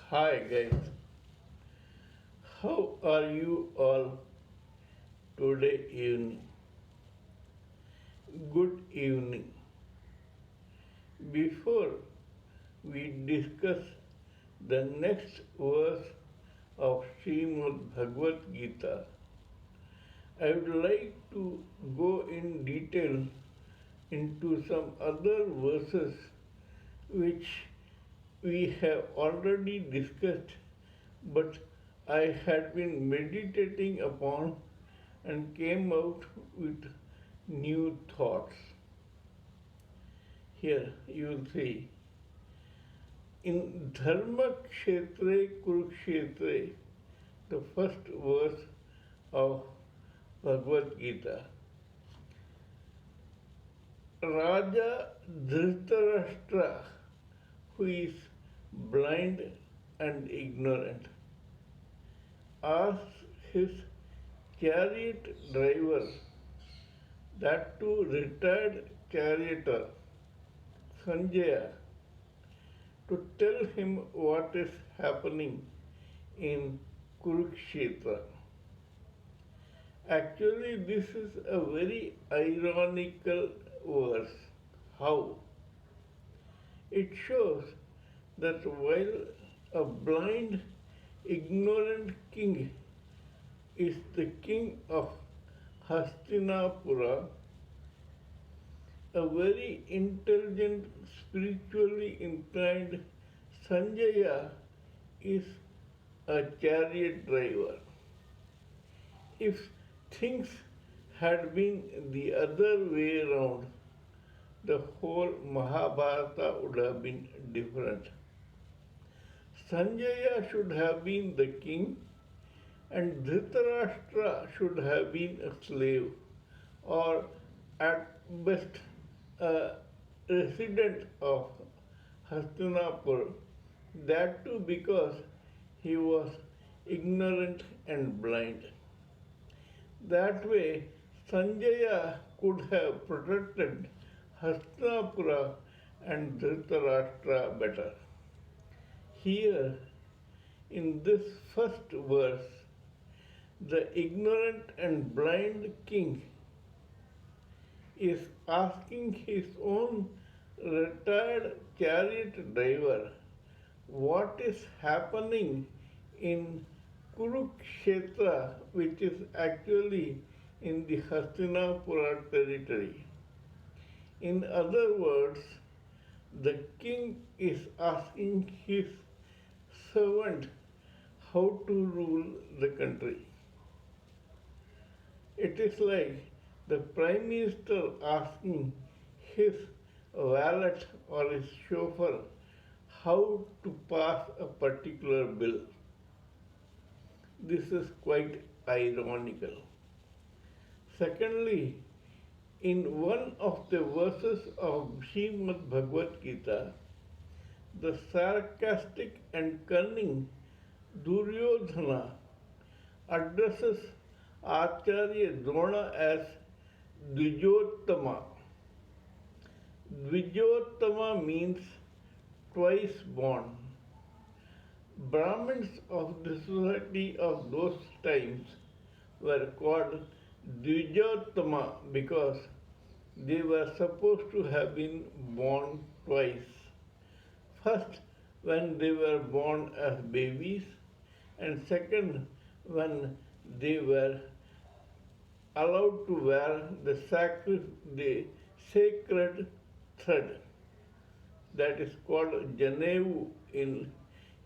Hi guys, how are you all today evening? Good evening. Before we discuss the next verse of Srimad Bhagavad Gita, I would like to go in detail into some other verses which we have already discussed, but I had been meditating upon and came out with new thoughts. Here you will see in Dharma Kshetre Kurukshetre, the first verse of Bhagavad Gita. Raja Dhritarashtra, who is blind and ignorant, asks his chariot driver, that too retired charioteer, Sanjaya, to tell him what is happening in Kurukshetra. Actually, this is a very ironical verse. How? It shows that while a blind, ignorant king is the king of Hastinapura, a very intelligent, spiritually inclined Sanjaya is a chariot driver. If things had been the other way around, the whole Mahabharata would have been different. Sanjaya should have been the king and Dhritarashtra should have been a slave or at best a resident of Hastinapur, that too because he was ignorant and blind. That way, Sanjaya could have protected Hastinapura and Dhritarashtra better. Here, in this first verse, the ignorant and blind king is asking his own retired chariot driver what is happening in Kurukshetra, which is actually in the Hastinapura territory. In other words, the king is asking his servant how to rule the country. It is like the Prime Minister asking his valet or his chauffeur how to pass a particular bill. This is quite ironical. Secondly, in one of the verses of Srimad Bhagavad Gita, the sarcastic and cunning Duryodhana addresses Acharya Drona as Dvijottama. Dvijottama means twice born. Brahmins of the society of those times were called Dvijottama because they were supposed to have been born twice. First, when they were born as babies, and second, when they were allowed to wear the sacred thread that is called Janevu in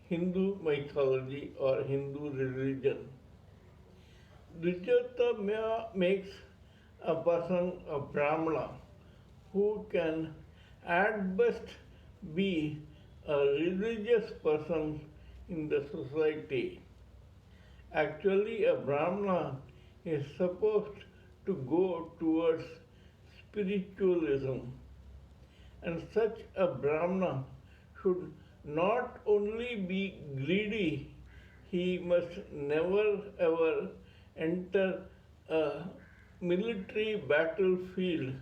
Hindu mythology or Hindu religion. Dvijottama makes a person a Brahmana who can at best be a religious person in the society. Actually, a Brahmana is supposed to go towards spiritualism, and such a Brahmana should not only be greedy, he must never ever enter a military battlefield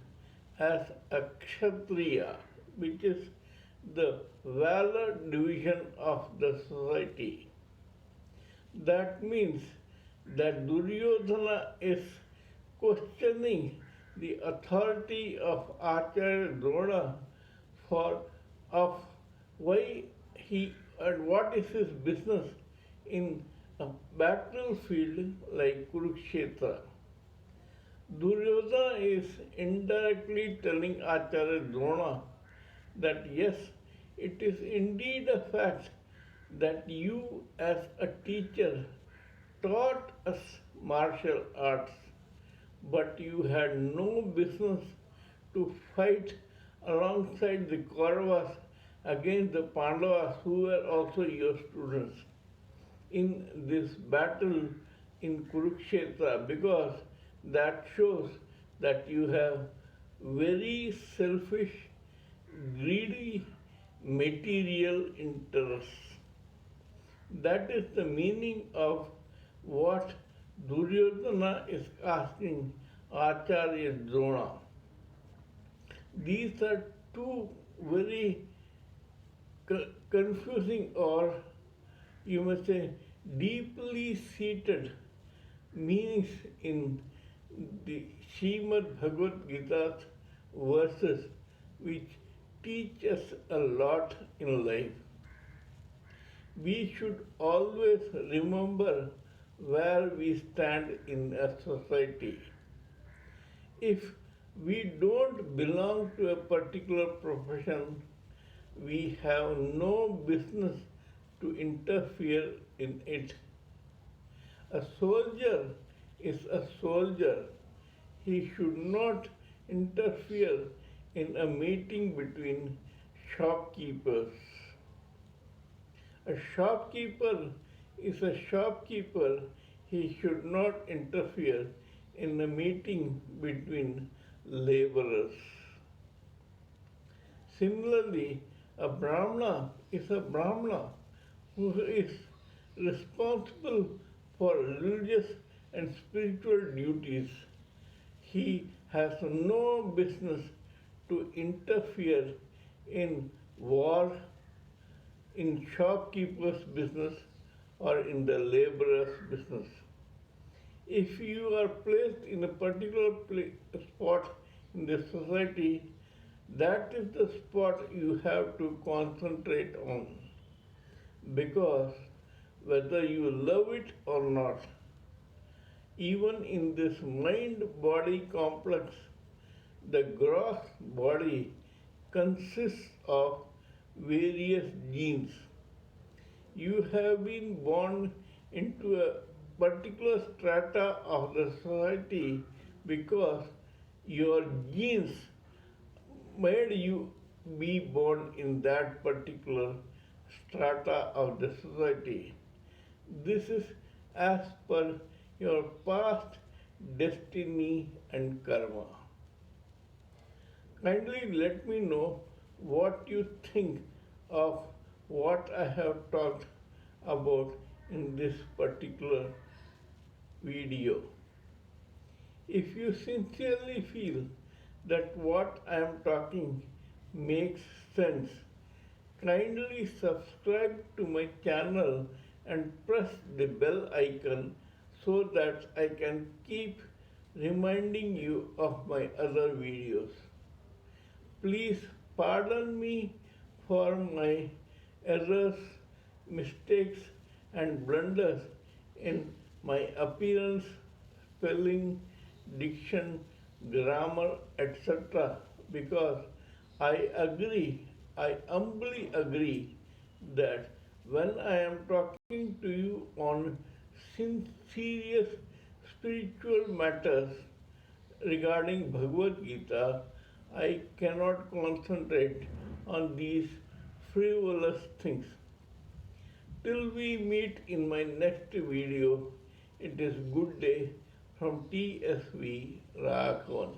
as a Kshatriya, which is the valor division of the society. That means that Duryodhana is questioning the authority of Acharya Drona for of why he and what is his business in a battlefield like Kurukshetra. Duryodhana is indirectly telling Acharya Drona that yes, it is indeed a fact that you, as a teacher, taught us martial arts, but you had no business to fight alongside the Kauravas against the Pandavas who were also your students in this battle in Kurukshetra, because that shows that you have very selfish, greedy, material interests. That is the meaning of what Duryodhana is asking Acharya Drona. These are two very confusing, or you must say deeply seated meanings in the Srimad Bhagavad Gita's verses, which teach us a lot in life. We should always remember where we stand in a society. If we don't belong to a particular profession, we have no business to interfere in it. A soldier is a soldier. He should not interfere in a meeting between shopkeepers. A shopkeeper is a shopkeeper. He should not interfere in a meeting between laborers. Similarly, a Brahmana is a Brahmana who is responsible for religious and spiritual duties. He has no business to interfere in war, in shopkeeper's business, or in the laborer's business. If you are placed in a particular spot in the society, that is the spot you have to concentrate on. Because whether you love it or not, even in this mind-body complex, the gross body consists of various genes. You have been born into a particular strata of the society because your genes made you be born in that particular strata of the society. This is as per your past destiny and karma. Kindly let me know what you think of what I have talked about in this particular video. If you sincerely feel that what I am talking makes sense, kindly subscribe to my channel and press the bell icon so that I can keep reminding you of my other videos. Please pardon me for my errors, mistakes, and blunders in my appearance, spelling, diction, grammar, etc. because I humbly agree that when I am talking to you on serious spiritual matters regarding Bhagavad Gita, I cannot concentrate on these frivolous things. Till we meet in my next video, it is good day from TSV Raghavan.